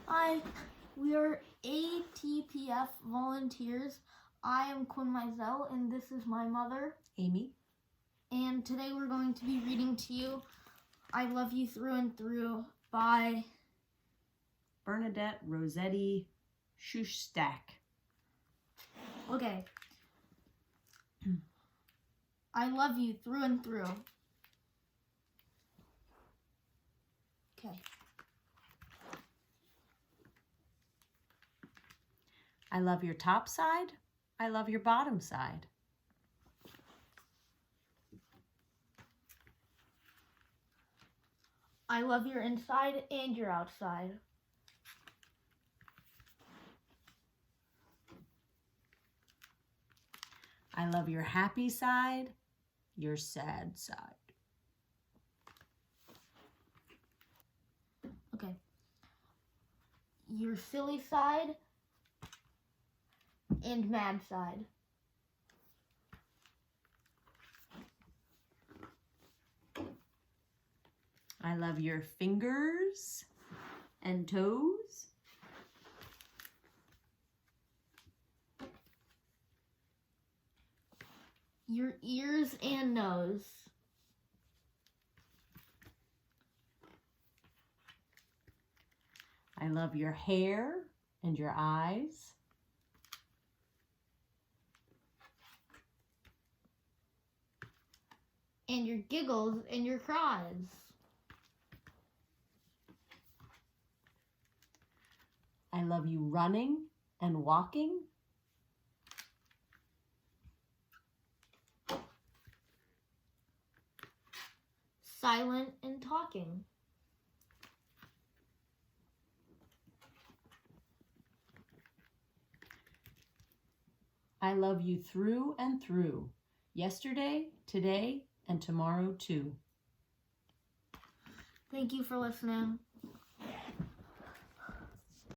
Hi, we are ATPF volunteers. I am Quinn Mizell, and this is my mother, Amy. And today we're going to be reading to you I Love You Through and Through by Bernadette Rossetti Shustak. Okay. I love you through and through. Okay. I love your top side. I love your bottom side. I love your inside and your outside. I love your happy side, your sad side. Okay. Your silly side and mad side. I love your fingers and toes. Your ears and nose. I love your hair and your eyes. And your giggles and your cries. I love you running and walking. Silent and talking. I love you through and through, yesterday, today, and tomorrow too. Thank you for listening.